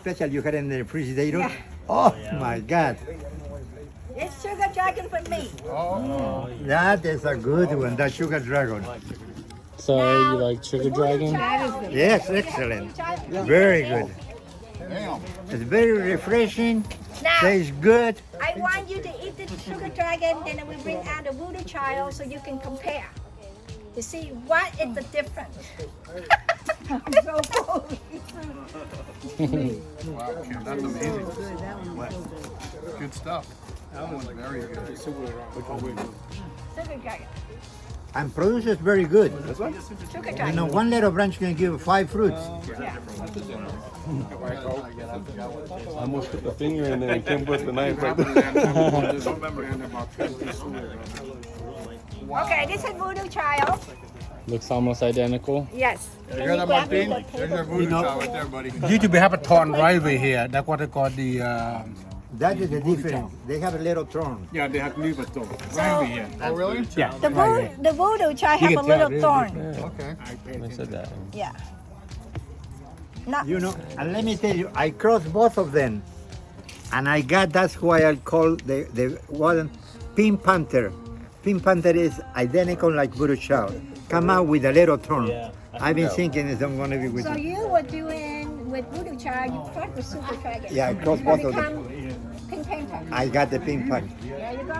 special you had in the refrigerator? Yeah. Oh my God, It's Sugar Dragon for me. that is a good one. That sugar dragon. So Now, you like Sugar the Voodoo Dragon? Child, Yes, we have excellent. Voodoo Child. Very good. Damn. It's very refreshing. Now, Tastes good. I want you to eat the Sugar Dragon, then we bring out the Voodoo Child so you can compare. To see what is the difference. So cool. Wow, Kim, that's amazing. Good stuff. That one's very good. Sugar Dragon. And produces very good. Sugar You Dragon. know, one little branch can give 5 fruits. I almost put the finger in there and Kim put the knife right there. Okay, this is Voodoo Child. Looks almost identical. Yes. You hear that, Martin? There's your voodoo child right there, buddy. Used to have a torn driveway here. That's what they call the. That is the difference. They have a little thorn. Yeah, they have new but driveway here. Oh, really? Yeah. The Voodoo Child You have a can tell, little really. thorn. Okay. I said that. Yeah. Not, You know, and let me tell you, I crossed both of them. And I got, that's why I call the one Pink Panther. Pink Panther is identical like Voodoo Child. Come out with a little thorn. I've been thinking it's going to be with so it. you were doing with Voodoo Child, you crossed with Super Dragon. Yeah, I crossed both of them. Become Pink Panther. I got the Pink Panther. There you go.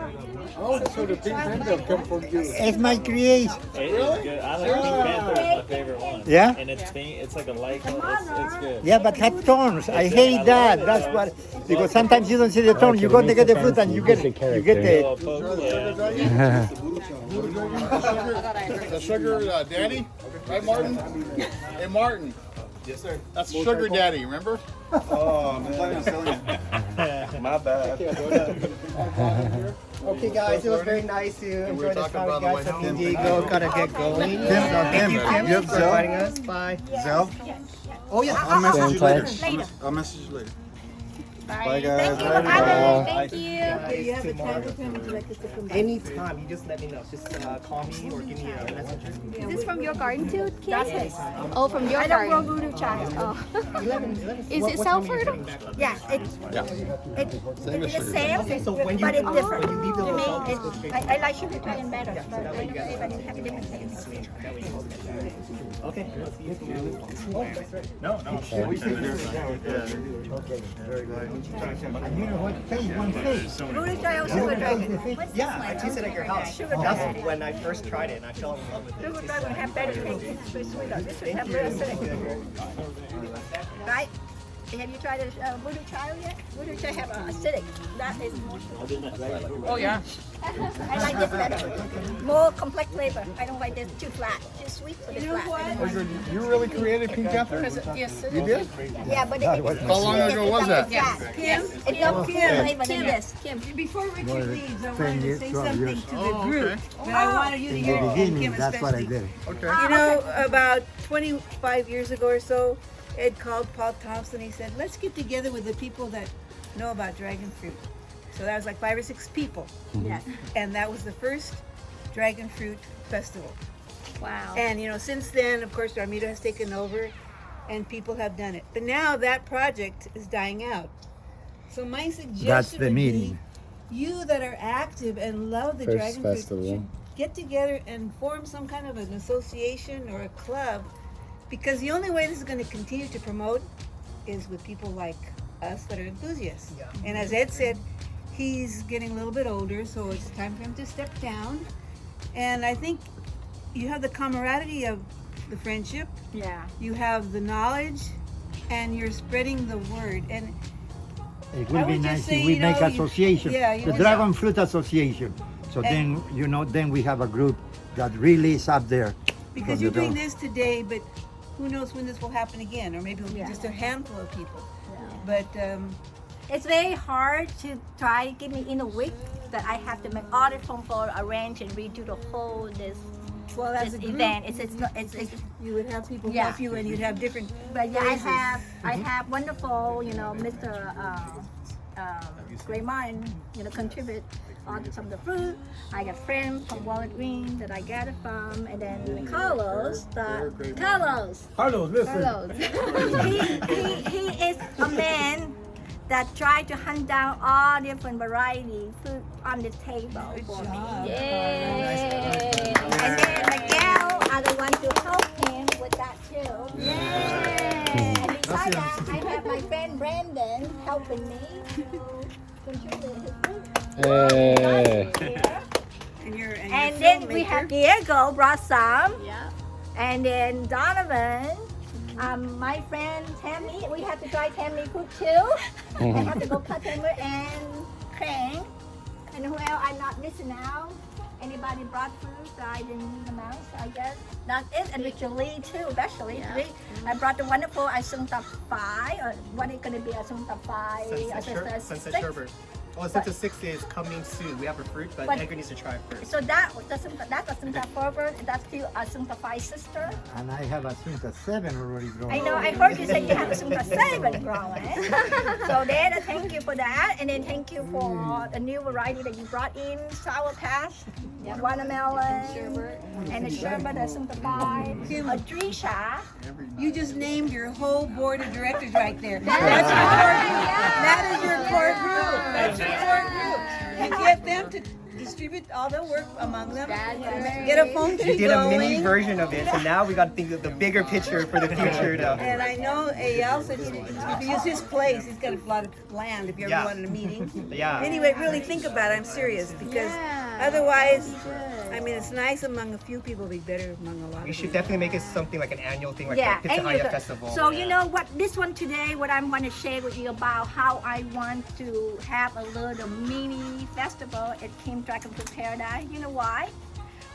Oh, so the Pink Panther come from you. It's my creation. It is good. I like Pink Panther. It's my favorite one. Yeah? And it's pink. It's like a light. It's good. Yeah, but have thorns. I hate that. That's what, because sometimes you don't see the thorn. You go to get the fruit and you get the, Little poke, yeah. The sugar daddy? Right, Martin? Hey, Martin. Yes, sir. That's Sugar Daddy, remember? Oh, man. I'm planning on selling it. My bad. Okay, guys, it was very nice to we were enjoy this talking time, about guys. the From way San Diego, gotta get going. Thank you, Kim, Yep, for inviting us. Bye. Zell? Oh, yeah. I'll message you later. Later. I'll message you later. Bye. guys. Thank you for Bye. coming. Thank you. Do you have a time to come? Would you like us to come back? Anytime, you just let me know. Just call me or give me a messenger. Is this from your garden too, Kim? That's it. Oh, from your I don't grow garden. Voodoo Child. Oh. 11. Is it What time are you Salford? coming back? Yeah, it's the same, So when you but it's different. when you leave the To me, hotel, I like Sugar Dragon better, but I know everybody have a different taste. Okay. And you know what? Taste one taste. Voodoo Child, Sugar Dragon. What's Yeah, this I one? tasted at your house. Sugar Dragon. That's when I first tried it, and I fell in love with it. Sugar Dragon have better taste. It's sweeter. This one have real acidic. Right? Have you tried a Voodoo Child yet? Voodoo Child have acidic. That is more sugar. Oh, yeah. I like this better. More complex flavor. I don't like this too flat. Too sweet for this flat. You really created Pink Panther? Yes. You did? Yeah, but How long ago was that? Kim? It's not flavor than this. Kim. Before Richard leaves, I 10 wanted to years, say 12 something years. to the group. But I wanted you to In hear the it, and beginning, Kim that's what I especially. did. Okay. You know, about 25 years ago or so, Ed called Paul Thompson. He said, let's get together with the people that know about dragon fruit. So that was like 5 or 6 people. Yeah. And that was the first dragon fruit festival. Wow. And, you know, since then, of course, Ramiro has taken over and people have done it. But now that project is dying out. So my suggestion That's the would meeting. be you that are active and love the First dragon festival. fruit should get together and form some kind of an association or a club, because the only way this is going to continue to promote is with people like us that are enthusiasts. And as Ed said, he's getting a little bit older, so it's time for him to step down. And I think you have the camaraderie of the friendship, Yeah. you have the knowledge, and you're spreading the word. And It I would be would just nice say, if we you make know, association. yeah, you The know, Dragon Fruit Association. So then, you know, then we have a group that really is up there. because from you're the doing dragon. this today, but who knows when this will happen again, or maybe it'll be Yeah. just a handful of people. But It's very hard to try give me in a week that I have to make all the phone call, arrange and redo the whole this well, as this a group, event. It's not it's you would have people Yeah. help you, and you'd have different. but yeah, places. I have wonderful, you know, Mr. Gray Martin, you know, contribute all some of the fruit. I got friends from Walnut Green that I got it from, and then Carlos. Carlos. Hello, listen. Hello. He is a man that tried to hunt down all different variety food on the table for me. Yay. And then Miguel are the one to help him with that too. And besides that, I have my friend Brandon helping me to contribute his food. Hey. And then we have Diego brought some. Yeah. And then Donovan, my friend Tammy, we have to try Tammy food too. I have to go cut Tammy and Crane. And who else I'm not missing now? Anybody brought food that I didn't announce, I guess. That's it. And Richard Lee too, especially. Yeah. I brought the wonderful Asung Tapai, or what is going to be Asung Tapai? Sunset sherbet. Oh, Sunset 6 is coming soon. We have a fruit, but Edgar needs to try it first. So that's Asung Tapai, that's still Asung Tapai sister. And I have a Sunta 7 already grown. I know, I heard you say you have a Sunta 7 growing. So then, thank you for that. And then thank you for the new variety that you brought in, Sour Patch, watermelon, and the sherbet, the Sunta Pie, a Drisha. You just named your whole board of directors right there. That's your core group. That is your core group. That's your core group. You get them to distribute all the work among them. Get a phone We tree did a mini going. version of it, so now we got to think of the bigger picture for the future. And I know Eyal said if you use his place, he's got a lot of land if you ever Yeah. wanted a meeting. Yeah. Anyway, really think about it. I'm serious because otherwise, I mean, it's nice among a few people, but better among a lot We of should people. definitely make it something like an annual thing, like Yeah, the and Pitahaya you- Festival. So you know what, this one today, what I want to share with you about how I want to have a little mini festival at Kim Dragon Fruit Paradise. You know why?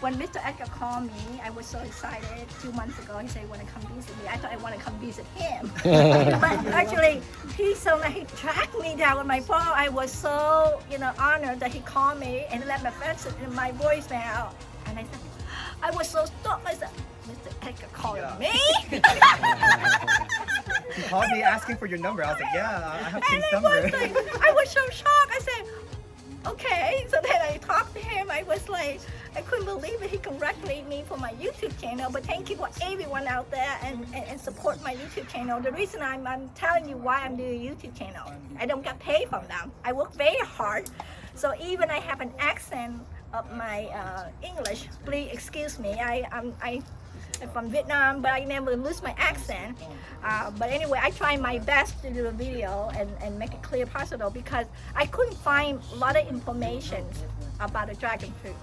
When Mr. Edgar called me, I was so excited 2 months ago. He said, "You want to come visit me?" I thought I want to come visit him. But actually, he tracked me down with my phone. I was so, honored that he called me and left a message in my voicemail. And I said, I was so stoked. I said, Mr. Edgar calling me? He called me asking for your number. I was like, yeah, I have Kim's And number. I was so shocked. I said, okay. So then I talked to him. I was like, I couldn't believe it. He congratulated me for my YouTube channel. But thank you for everyone out there and support my YouTube channel. The reason I'm telling you why I'm doing a YouTube channel, I don't get paid from them. I work very hard. So even I have an accent of my English, please excuse me. I'm from Vietnam, but I never lose my accent. But anyway, I try my best to do a video and make it clear possible because I couldn't find a lot of information about the dragon fruit.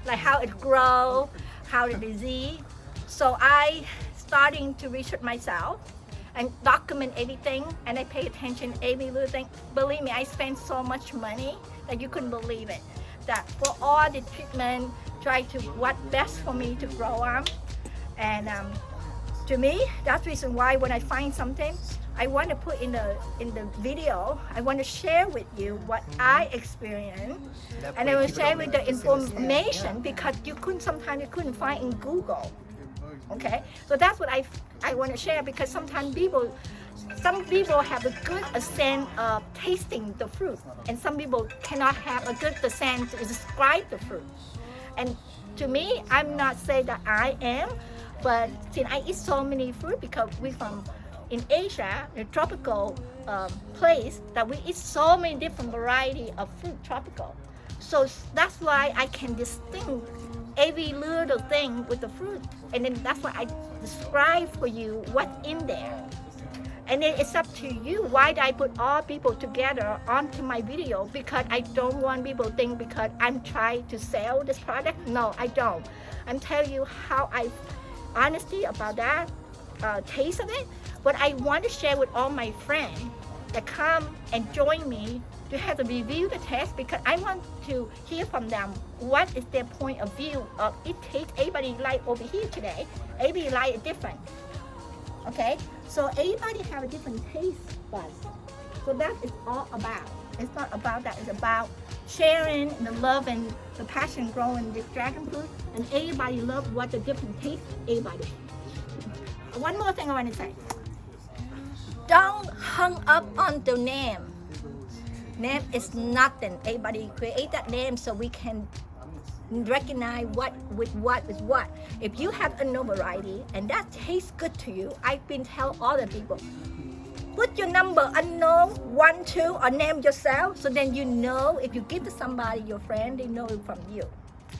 Like how it grows, how the disease. So I starting to research myself and document everything, and I pay attention every little thing. Believe me, I spend so much money that you couldn't believe it. That for all the treatment, try to what best for me to grow them. And to me, that's the reason why when I find something, I want to put in the video. I want to share with you what I experienced, and I will share with the information because sometimes you couldn't find in Google. Okay, so that's what I want to share because sometimes some people have a good sense of tasting the fruit, and some people cannot have a good sense to describe the fruit. And to me, I'm not saying that I am, but since I eat so many fruit because we from in Asia, a tropical place that we eat so many different variety of fruit, tropical. So that's why I can distinguish every little thing with the fruit, and then that's why I describe for you what's in there. And then it's up to you. Why did I put all people together onto my video? Because I don't want people to think because I'm trying to sell this product. No, I don't. I'm telling you how I honesty about that taste of it. But I want to share with all my friends that come and join me to have to review the test because I want to hear from them what is their point of view of it taste. Everybody like over here today. Everybody like it different. Okay, so everybody have a different taste buds. So that is all about. It's not about that. It's about sharing the love and the passion growing this dragon fruit, and everybody love what the different taste. Everybody. One more thing I want to say. Don't hung up on the name. Name is nothing. Everybody create that name so we can recognize what with what is what. If you have a no variety and that tastes good to you, I've been tell other people, put your number unknown 1, 2, or name yourself, so then you know if you give to somebody, your friend, they know it from you.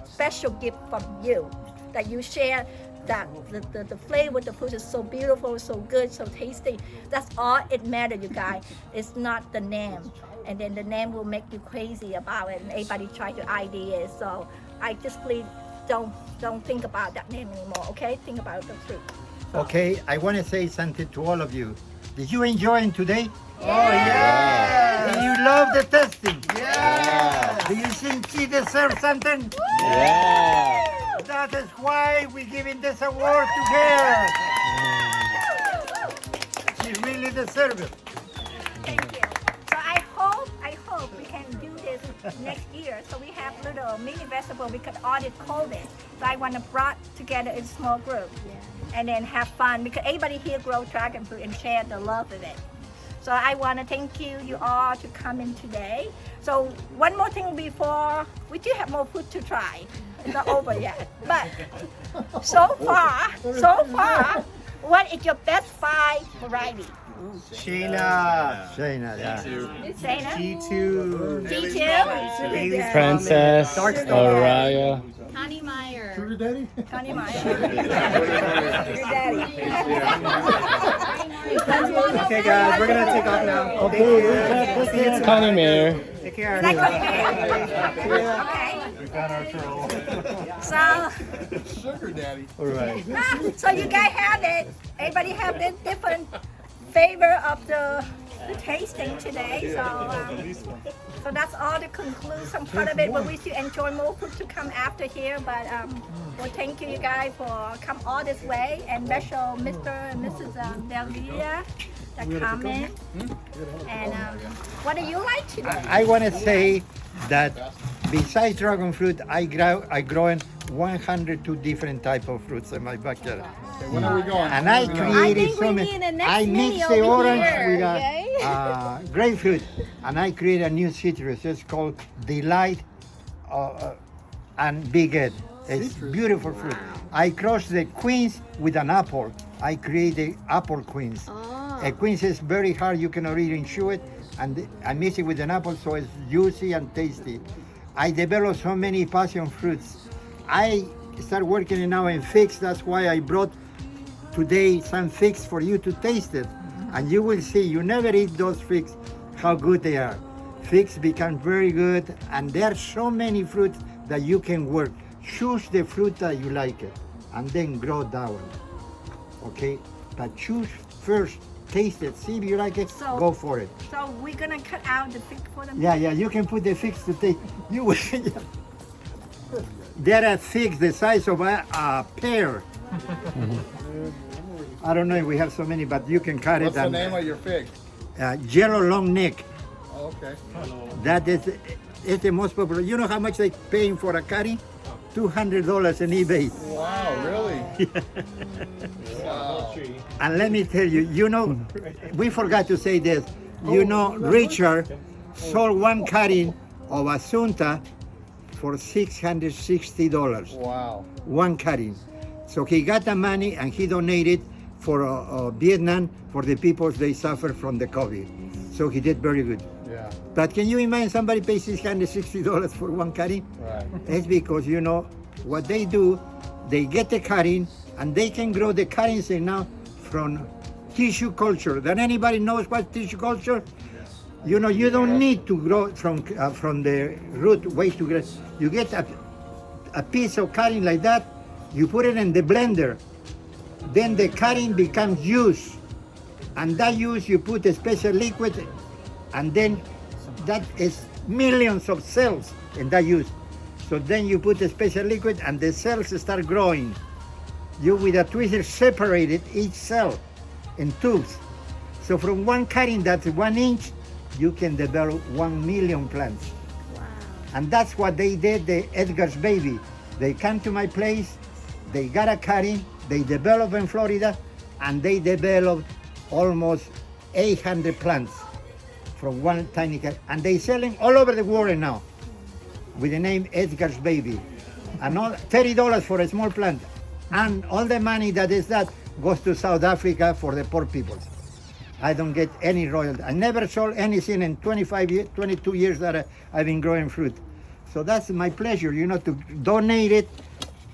Special gift from you that you share. That the flavor of the food is so beautiful, so good, so tasty. That's all it matters, you guys. It's not the name. And then the name will make you crazy about it, and everybody try to ID it. So I just please don't think about that name anymore, okay? Think about the fruit. Okay, I want to say something to all of you. Did you enjoy it today? Oh, yeah! Do you love the testing? Yeah! Do you think she deserves something? Yeah. That is why we're giving this award to her. She really deserves it. Thank you. So I hope we can do this next year. So we have little mini festival because all this COVID. So I want to brought together in small group and then have fun because everybody here grow dragon fruit and share the love of it. So I want to thank you all to come in today. So one more thing before, we do have more food to try. It's not over yet. But so far, what is your best 5 variety? Shayna. Shayna, yeah. Shayna? G2. G2? Bailey's Princess, Dark Star. Araya. Connie Meyer. Sugar Daddy? Connie Meyer. Your daddy. Okay, guys, we're gonna take off now. Okay. See you tomorrow. Connie Mayer. Take care. Like okay. We got our troll. So, Sugar daddy. All right. so you guys have it. Everybody have this different flavor of the tasting today. So that's all the conclusion part of it. But we still enjoy more food to come after here. But well, thank you guys for come all this way, and special Mr. and Mrs. Delia that come in. And what do you like today? I want to say that besides dragon fruit, I growing 102 different type of fruits in my backyard. Okay, when are we going? And I created think we so need many. a next I mini mixed the over orange here, with okay? grapefruit, and I created a new citrus. It's called Delight and Big Ed. It's beautiful fruit. I crossed the queens with an apple. I created apple queens. A queens is very hard. You cannot even chew it, and I mix it with an apple, so it's juicy and tasty. I developed so many passion fruits. I start working now in figs. That's why I brought today some figs for you to taste it, and you will see. You never eat those figs, how good they are. Figs become very good, and there are so many fruits that you can work. Choose the fruit that you like it, and then grow that one. Okay, but choose first. Taste it. See if you like it. So- Go for it. So we're gonna cut out the fig for them. Yeah, you can put the figs to taste. You will. There are figs the size of a pear. I don't know if we have so many, but you can cut What's it. the name of your fig? Yellow long neck. Oh, okay. That is the most popular. You know how much they paying for a cutting? $200 in eBay. Wow, really? Wow. And let me tell you, you know, we forgot to say this. You know, Richard sold one cutting of Asunta for $660. Wow. One cutting. So he got the money and he donated for Vietnam for the people they suffer from the COVID. So he did very good. Yeah. But can you imagine somebody pays $660 for one cutting? Right. It's because, you know, what they do, they get the cutting and they can grow the cuttings now from tissue culture. Does anybody knows what tissue culture? You know, you don't need to grow from the root way to grow. You get a piece of cutting like that, you put it in the blender, then the cutting becomes juice. And that juice you put a special liquid, and then that is millions of cells in that juice. So then you put a special liquid and the cells start growing. You with a tweezer separated each cell in tubes. So from one cutting that's 1 inch, you can develop 1 million plants. Wow. And that's what they did, the Edgar's baby. They come to my place, they got a cutting, they developed in Florida, and they developed almost 800 plants from one tiny cat, and they selling all over the world now with the name Edgar's Baby. And all $30 for a small plant. And all the money that is that goes to South Africa for the poor people. I don't get any royalty. I never sold anything in 25 years, 22 years that I've been growing fruit. So that's my pleasure, to donate it,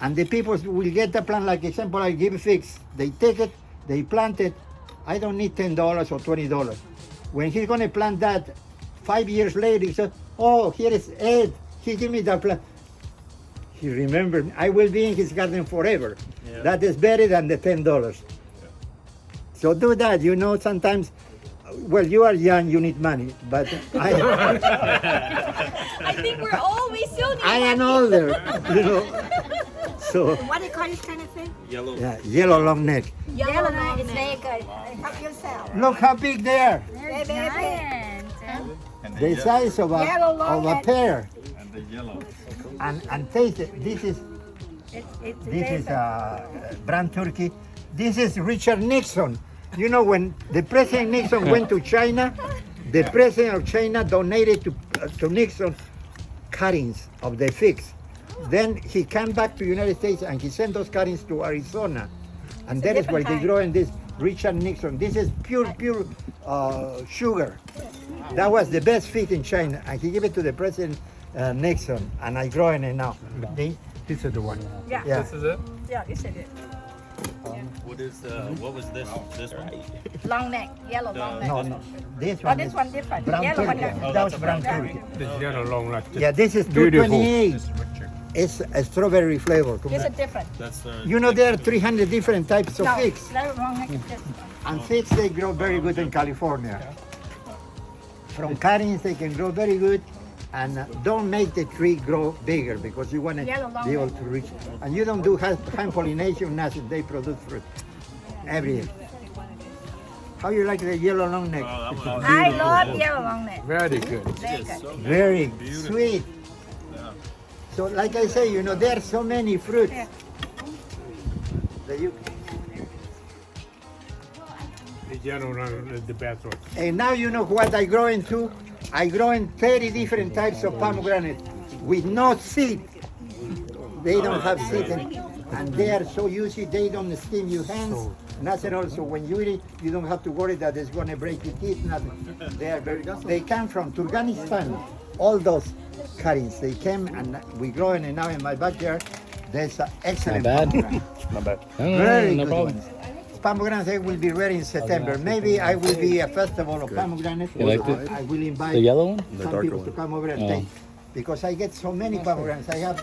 and the people will get the plant. Like example, I give figs. They take it, they plant it. I don't need $10 or $20. When he's gonna plant that, 5 years later, he said, "Oh, here is Ed. He gave me that plant." He remembered me. I will be in his garden forever. Yeah. That is better than the $10. So do that. Sometimes, well, you are young, you need money, but I think we're old. We still need I am older, So, What do you call this kind of thing? Yellow. yeah, yellow long neck. Yellow neck is very good. Help yourself. Look how big they are. Very, very big. The size of Yellow long of a neck. pear. And the yellow. And taste it. This is brown turkey. This is Richard Nixon. When the President Nixon went to China, the President of China donated to Nixon cuttings of the figs. Then he came back to the United States and he sent those cuttings to Arizona. And that is where they grow in this Richard Nixon. This is pure sugar. That was the best fig in China. And he gave it to the President Nixon. And I grow in it now. This is the one. Yeah. Yeah. This is it? Yeah, you said it. What was this one? Long neck, yellow long neck. No. This Oh, one this is one different. brown Yellow one. turkey. different. That was brown turkey. This yellow long like this. Yeah, this is Beautiful. 228. It's a strawberry flavor. This is different. That's the. There are 300 different types of No, figs. yellow long neck is different. And figs, they grow very good in California. From cuttings, they can grow very good. And don't make the tree grow bigger because you want to Yellow long be able to reach. And you don't do hand pollination, nothing. They produce fruit every year. How you like the yellow long neck? I love yellow long neck. Very good. Very good. Very sweet. So like I say, there are so many fruits Yeah. that you. The yellow one is the best one. And now you know what I grow into? I grow in 30 different types of pomegranate with no seed. They don't have seed and they are so easy, they don't sting your hands. Nothing else. So when you eat it, you don't have to worry that it's going to break your teeth, nothing. They come from Turkmenistan, all those cuttings. They came and we grow it now in my backyard. There's an excellent Not bad. pomegranate. Not bad. Very no good problem. ones. Pomegranates will be ready in September. Maybe I will be a festival of pomegranates. You like it? I will invite The yellow one? some people to come over and take. Because I get so many pomegranates. I have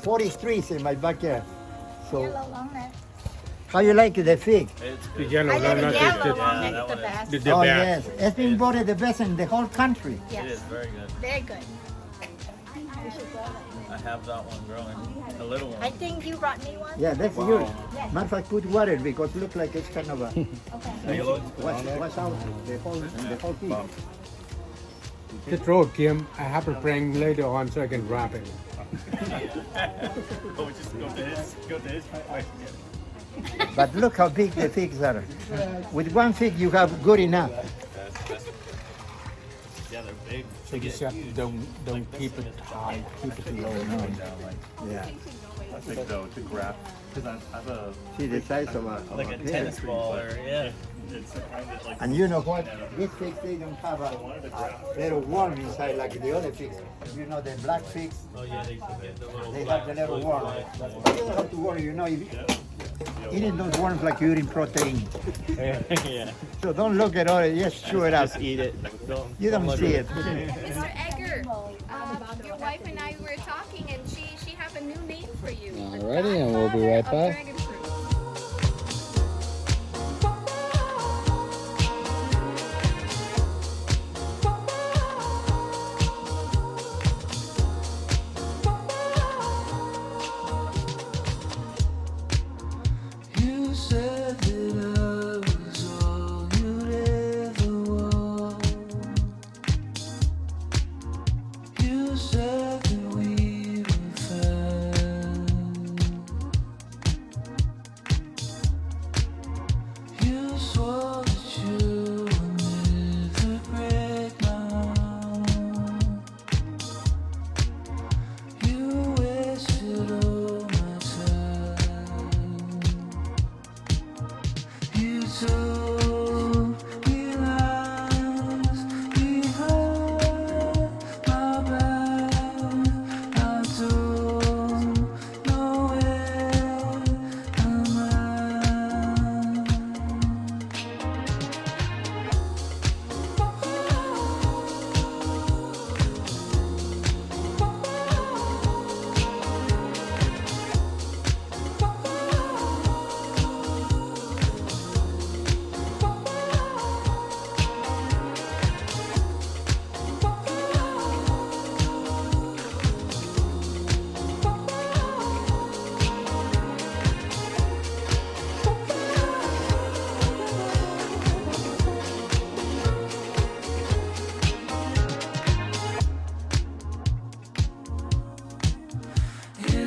40 trees in my backyard. So, Yellow long neck. how you like the fig? The yellow I long love like yellow this. long neck is the best. The Oh best. yes, it's been voted the best in the whole country. It is Yes, very good. very good. We should grow that. I have that one growing. The little one. I think you brought me one. Yeah, that's yours. Matter of fact, put water because it looks like it's kind of a wash out the whole thing. Just throw it, Kim. I have to bring later on so I can wrap it. Oh, just go to his place. But look how big the figs are. With one fig, you have good enough. Yeah, they're big. So you said don't keep it high, keep it low. Yeah. I think though to grab because I have a See the size of Like a pear. tennis ball or yeah. it's kind of like And you know what? These figs, they don't have a little worm inside like the other figs. The black figs, Oh yeah, they get the little. they have the little worm. But you don't have to worry, eating those worms like you're eating protein. Yeah. So don't look at all, just chew it up. Just eat it. You don't look see at it. Mr. Egger, your wife and I were talking, and she have a new name for you. Alrighty, and we'll be right Godfather of back. dragon fruit. You said that I was all you'd ever want. You said that we were fine.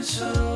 so